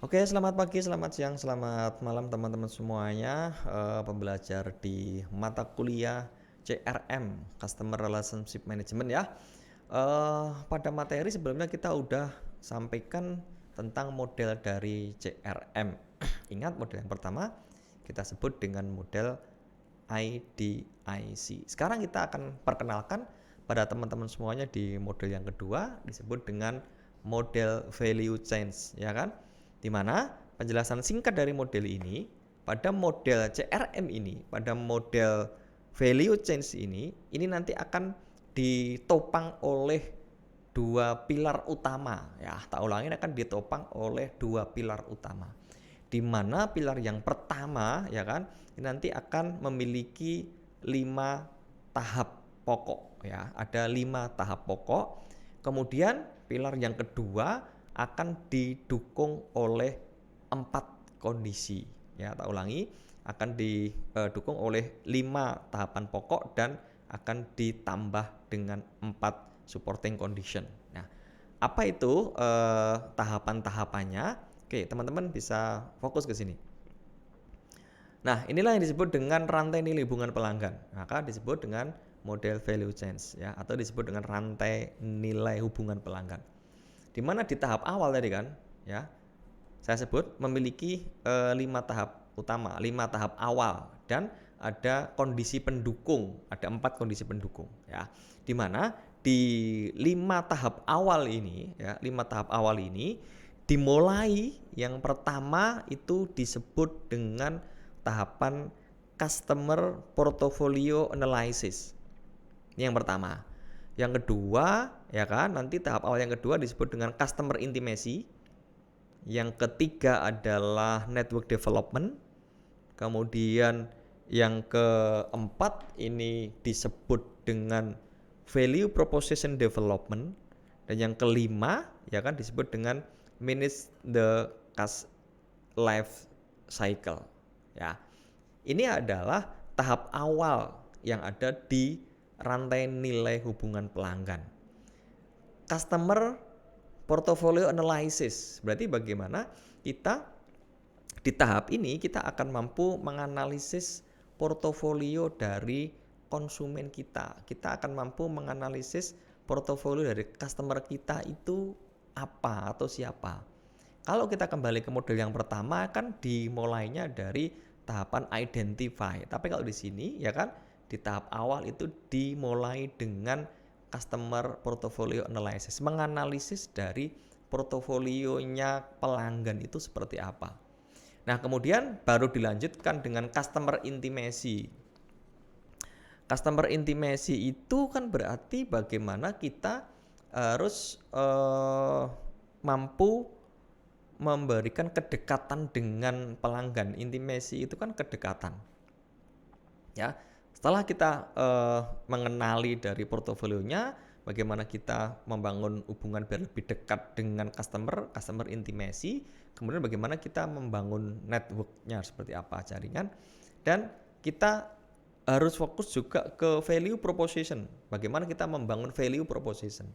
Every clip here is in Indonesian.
Oke, selamat pagi, selamat siang, selamat malam teman-teman semuanya. Pembelajar di mata kuliah CRM, Customer Relationship Management ya. Pada materi sebelumnya kita udah sampaikan tentang model dari CRM. Ingat model yang pertama kita sebut dengan model IDIC. Sekarang kita akan perkenalkan pada teman-teman semuanya di model yang kedua disebut dengan model value change, ya kan? Di mana penjelasan singkat dari model ini, pada model CRM ini, pada model value change ini nanti akan ditopang oleh dua pilar utama ya. Tak ulangi, akan ditopang oleh dua pilar utama. Di mana pilar yang pertama ya kan nanti akan memiliki 5 tahap pokok ya. Ada 5 tahap pokok. Kemudian pilar yang kedua akan didukung oleh 4 kondisi ya. Tak ulangi, akan didukung oleh 5 tahapan pokok dan akan ditambah dengan 4 supporting condition. Nah, apa itu tahapan-tahapannya? Oke, teman-teman bisa fokus ke sini. Nah, inilah yang disebut dengan rantai nilai hubungan pelanggan. Maka disebut dengan model value change ya, atau disebut dengan rantai nilai hubungan pelanggan. Di mana di tahap awal tadi kan, ya, saya sebut memiliki 5 tahap utama, 5 tahap awal dan ada kondisi pendukung, ada 4 kondisi pendukung ya. Di mana di 5 tahap awal ini ya, 5 tahap awal ini dimulai yang pertama itu disebut dengan tahapan customer portfolio analysis. Ini yang pertama. Yang kedua, ya kan, nanti tahap awal yang kedua disebut dengan customer intimacy. Yang ketiga adalah network development. Kemudian yang keempat ini disebut dengan value proposition development. Dan yang kelima ya kan disebut dengan manage the life cycle. Ya. Ini adalah tahap awal yang ada di rantai nilai hubungan pelanggan. Customer portfolio analysis berarti bagaimana kita di tahap ini kita akan mampu menganalisis portofolio dari konsumen kita. Kita akan mampu menganalisis portofolio dari customer kita itu apa atau siapa. Kalau kita kembali ke model yang pertama kan dimulainya dari tahapan identify. Tapi kalau di sini ya kan di tahap awal itu dimulai dengan customer portfolio analysis, menganalisis dari portofolionya pelanggan itu seperti apa. Nah, kemudian baru dilanjutkan dengan customer intimacy. Customer intimacy itu kan berarti bagaimana kita harus mampu memberikan kedekatan dengan pelanggan. Intimacy itu kan kedekatan. Ya, setelah kita mengenali dari portofolionya, bagaimana kita membangun hubungan biar lebih dekat dengan customer intimacy, kemudian bagaimana kita membangun networknya seperti apa jaringan, dan kita harus fokus juga ke value proposition. Bagaimana kita membangun value proposition?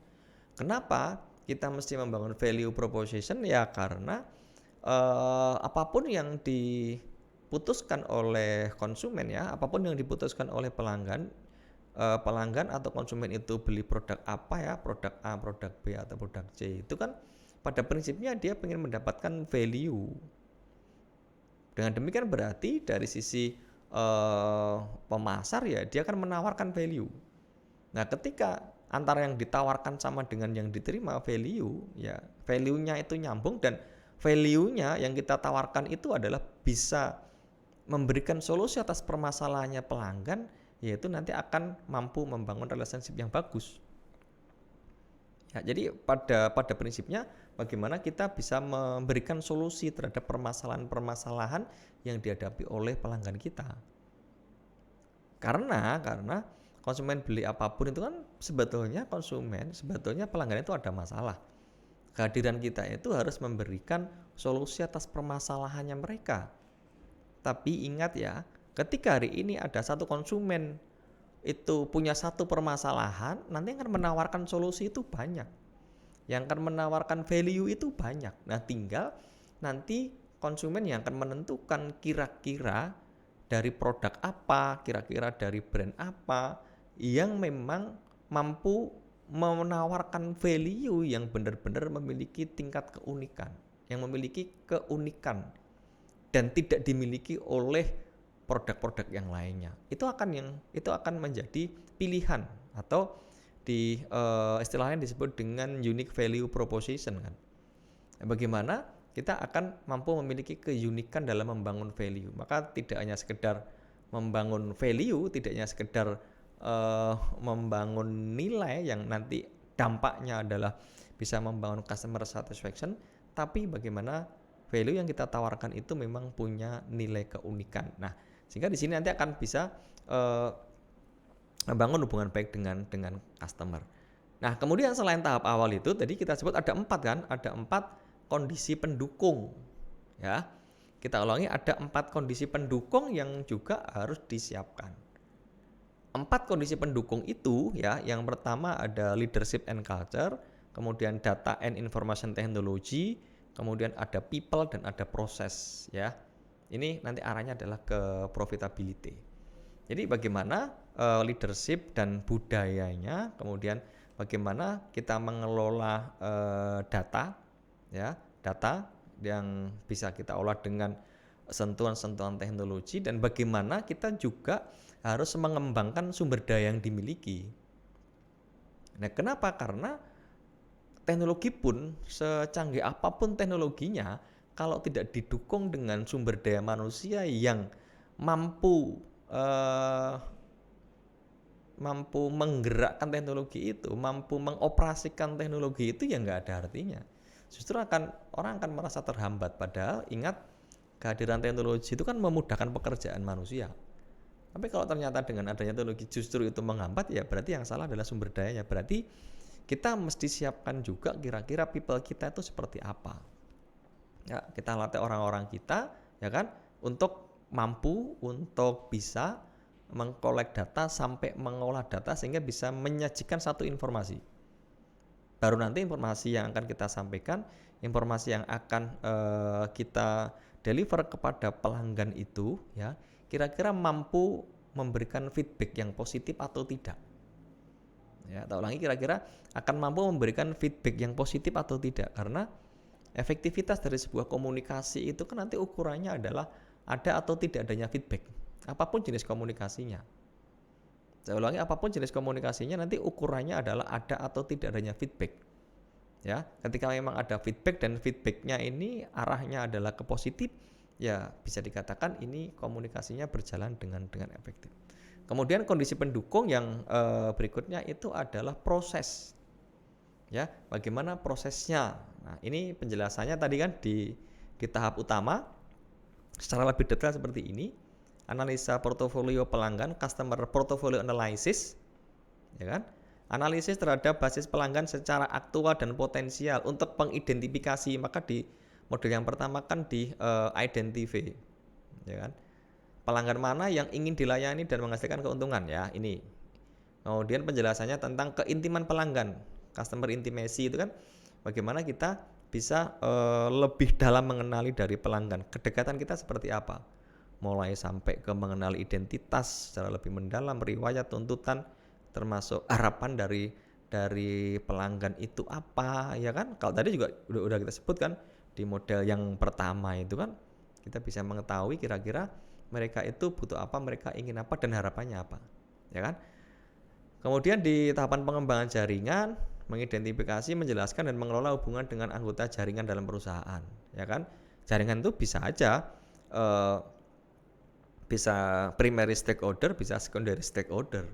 Kenapa kita mesti membangun value proposition? Ya karena apapun yang diputuskan oleh konsumen ya, apapun yang diputuskan oleh pelanggan atau konsumen itu beli produk apa ya, produk A, produk B atau produk C, itu kan pada prinsipnya dia ingin mendapatkan value. Dengan demikian berarti dari sisi pemasar ya dia akan menawarkan value. Nah, ketika antara yang ditawarkan sama dengan yang diterima value, ya value-nya itu nyambung dan value-nya yang kita tawarkan itu adalah bisa memberikan solusi atas permasalahannya pelanggan, yaitu nanti akan mampu membangun relationship yang bagus. Ya, jadi pada prinsipnya bagaimana kita bisa memberikan solusi terhadap permasalahan-permasalahan yang dihadapi oleh pelanggan kita. Karena konsumen beli apapun itu kan sebetulnya pelanggan itu ada masalah. Kehadiran kita itu harus memberikan solusi atas permasalahannya mereka. Tapi ingat ya, ketika hari ini ada satu konsumen itu punya satu permasalahan, nanti akan menawarkan solusi itu banyak. Yang akan menawarkan value itu banyak. Nah, tinggal nanti konsumen yang akan menentukan kira-kira dari produk apa, kira-kira dari brand apa yang memang mampu menawarkan value yang benar-benar memiliki tingkat keunikan, yang memiliki keunikan dan tidak dimiliki oleh produk-produk yang lainnya. Itu akan menjadi pilihan atau istilahnya disebut dengan unique value proposition kan. Bagaimana kita akan mampu memiliki keunikan dalam membangun value. Maka tidak hanya sekedar membangun value, tidak hanya sekedar membangun nilai yang nanti dampaknya adalah bisa membangun customer satisfaction, tapi bagaimana value yang kita tawarkan itu memang punya nilai keunikan. Nah, sehingga di sini nanti akan bisa membangun hubungan baik dengan customer. Nah, kemudian selain tahap awal itu tadi kita sebut ada 4 kan, ada 4 kondisi pendukung. Ya. Kita ulangi, ada 4 kondisi pendukung yang juga harus disiapkan. 4 kondisi pendukung itu ya, yang pertama ada leadership and culture, kemudian data and information technology, kemudian ada people dan ada proses ya. Ini nanti arahnya adalah ke profitability. Jadi bagaimana leadership dan budayanya, kemudian bagaimana kita mengelola data ya, data yang bisa kita olah dengan sentuhan-sentuhan teknologi, dan bagaimana kita juga harus mengembangkan sumber daya yang dimiliki. Nah, kenapa? Karena teknologi pun secanggih apapun teknologinya, kalau tidak didukung dengan sumber daya manusia yang mampu menggerakkan teknologi itu, mampu mengoperasikan teknologi itu, ya nggak ada artinya. Justru orang akan merasa terhambat. Padahal ingat, kehadiran teknologi itu kan memudahkan pekerjaan manusia. Tapi kalau ternyata dengan adanya teknologi justru itu menghambat, ya berarti yang salah adalah sumber dayanya. Berarti kita mesti siapkan juga kira-kira people kita itu seperti apa. Ya, kita latih orang-orang kita ya kan untuk mampu untuk bisa mengkolek data sampai mengolah data sehingga bisa menyajikan satu informasi. Baru nanti informasi yang akan kita sampaikan, informasi yang akan kita deliver kepada pelanggan itu ya, kira-kira mampu memberikan feedback yang positif atau tidak. Ya, tak ulangi, kira-kira akan mampu memberikan feedback yang positif atau tidak, karena efektivitas dari sebuah komunikasi itu kan nanti ukurannya adalah ada atau tidak adanya feedback. Apapun jenis komunikasinya. Saya ulangi, apapun jenis komunikasinya nanti ukurannya adalah ada atau tidak adanya feedback. Ya, ketika memang ada feedback dan feedbacknya ini arahnya adalah ke positif, ya bisa dikatakan ini komunikasinya berjalan dengan efektif. Kemudian kondisi pendukung yang berikutnya itu adalah proses. Ya, bagaimana prosesnya? Nah, ini penjelasannya tadi kan di tahap utama secara lebih detail seperti ini. Analisa portofolio pelanggan, customer portfolio analysis, ya kan? Analisis terhadap basis pelanggan secara aktual dan potensial untuk pengidentifikasi. Maka di model yang pertama kan di identify, ya kan? Pelanggan mana yang ingin dilayani dan menghasilkan keuntungan, ya ini. Kemudian penjelasannya tentang keintiman pelanggan, customer intimacy itu kan bagaimana kita bisa lebih dalam mengenali dari pelanggan, kedekatan kita seperti apa, mulai sampai ke mengenali identitas secara lebih mendalam, riwayat, tuntutan, termasuk harapan dari pelanggan itu apa, ya kan? Kalau tadi juga udah kita sebutkan di model yang pertama itu kan kita bisa mengetahui kira-kira mereka itu butuh apa, mereka ingin apa, dan harapannya apa, ya kan? Kemudian di tahapan pengembangan jaringan, mengidentifikasi, menjelaskan, dan mengelola hubungan dengan anggota jaringan dalam perusahaan, ya kan? Jaringan itu bisa aja bisa primary stakeholder, bisa secondary stakeholder.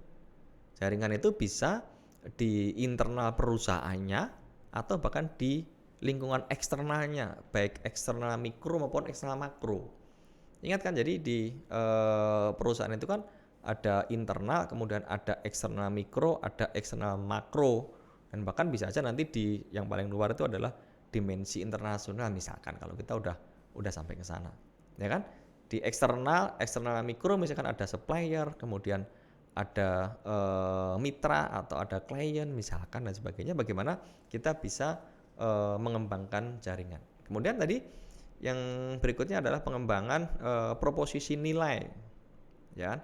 Jaringan itu bisa di internal perusahaannya atau bahkan di lingkungan eksternalnya, baik eksternal mikro maupun eksternal makro. Ingat kan, jadi di perusahaan itu kan ada internal, kemudian ada eksternal mikro, ada eksternal makro, dan bahkan bisa aja nanti di yang paling luar itu adalah dimensi internasional misalkan, kalau kita udah sampai ke sana, ya kan? Di eksternal mikro misalkan ada supplier, kemudian ada mitra atau ada klien misalkan dan sebagainya. Bagaimana kita bisa mengembangkan jaringan. Kemudian tadi yang berikutnya adalah pengembangan proposisi nilai, ya.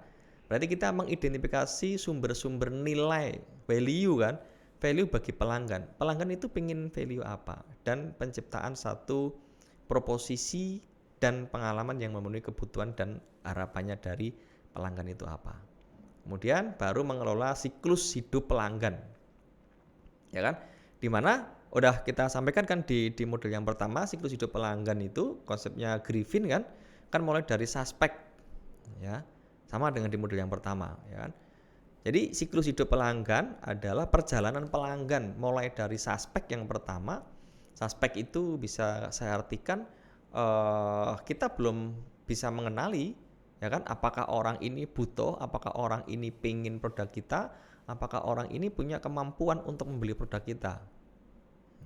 Berarti kita mengidentifikasi sumber-sumber nilai, value kan, value bagi pelanggan. Pelanggan itu pengen value apa, dan penciptaan satu proposisi dan pengalaman yang memenuhi kebutuhan dan harapannya dari pelanggan itu apa. Kemudian baru mengelola siklus hidup pelanggan, ya kan? Dimana udah kita sampaikan kan di model yang pertama, siklus hidup pelanggan itu konsepnya Griffin kan mulai dari suspek, ya, sama dengan di model yang pertama, ya kan. Jadi siklus hidup pelanggan adalah perjalanan pelanggan mulai dari suspek yang pertama. Suspek itu bisa saya artikan kita belum bisa mengenali, ya kan, apakah orang ini butuh, apakah orang ini pingin produk kita, apakah orang ini punya kemampuan untuk membeli produk kita,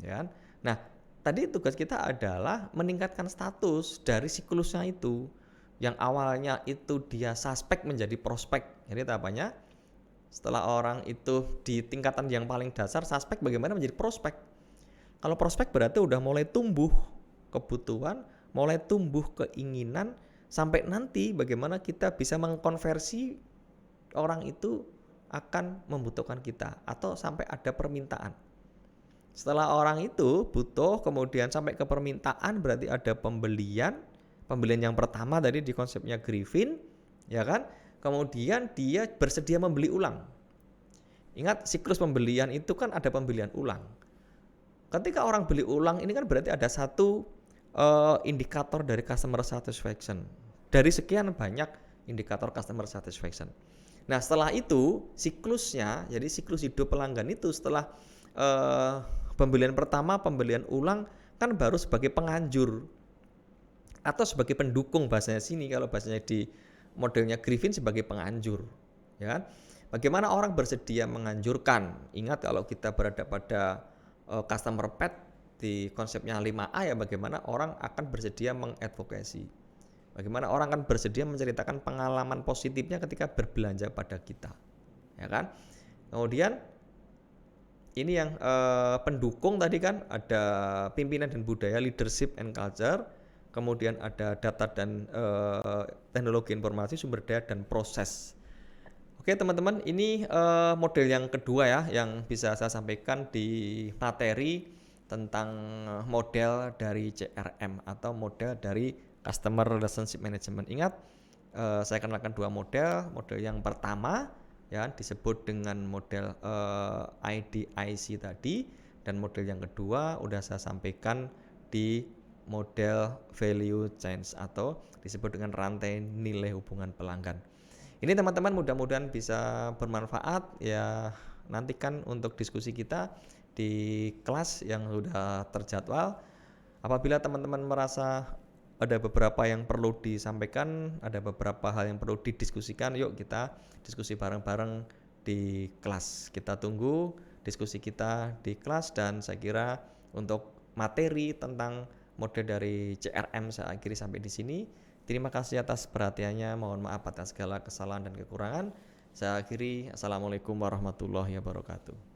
ya kan. Nah, tadi tugas kita adalah meningkatkan status dari siklusnya itu, yang awalnya itu dia suspek menjadi prospek. Jadi tahapannya setelah orang itu di tingkatan yang paling dasar suspek, bagaimana menjadi prospek. Kalau prospek berarti udah mulai tumbuh kebutuhan, mulai tumbuh keinginan, sampai nanti bagaimana kita bisa mengkonversi orang itu akan membutuhkan kita, atau sampai ada permintaan. Setelah orang itu butuh, kemudian sampai ke permintaan, berarti ada pembelian yang pertama tadi di konsepnya Griffin, ya kan. Kemudian dia bersedia membeli ulang. Ingat, siklus pembelian itu kan ada pembelian ulang. Ketika orang beli ulang, ini kan berarti ada satu indikator dari customer satisfaction. Dari sekian banyak indikator customer satisfaction. Nah, setelah itu siklusnya, jadi siklus hidup pelanggan itu setelah pembelian pertama, pembelian ulang, kan baru sebagai penganjur atau sebagai pendukung, bahasanya sini. Kalau bahasanya di modelnya Griffin sebagai penganjur, ya kan? Bagaimana orang bersedia menganjurkan? Ingat, kalau kita berada pada customer path di konsepnya 5A, ya, bagaimana orang akan bersedia mengadvokasi, bagaimana orang akan bersedia menceritakan pengalaman positifnya ketika berbelanja pada kita, ya kan. Kemudian ini yang pendukung tadi kan ada pimpinan dan budaya, leadership and culture, kemudian ada data dan teknologi informasi, sumber daya dan proses. Oke teman-teman, ini model yang kedua ya yang bisa saya sampaikan di materi tentang model dari CRM atau model dari Customer Relationship Management. Ingat, saya kenalkan dua model. Model yang pertama ya disebut dengan model IDIC tadi, dan model yang kedua udah saya sampaikan di model value chain atau disebut dengan rantai nilai hubungan pelanggan. Ini teman-teman mudah-mudahan bisa bermanfaat ya. Nantikan untuk diskusi kita di kelas yang sudah terjadwal. Apabila teman-teman merasa ada beberapa yang perlu disampaikan, ada beberapa hal yang perlu didiskusikan, yuk kita diskusi bareng-bareng di kelas. Kita tunggu diskusi kita di kelas, dan saya kira untuk materi tentang model dari CRM saya akhiri sampai di sini. Terima kasih atas perhatiannya, mohon maaf atas segala kesalahan dan kekurangan. Saya akhiri, Assalamualaikum warahmatullahi wabarakatuh.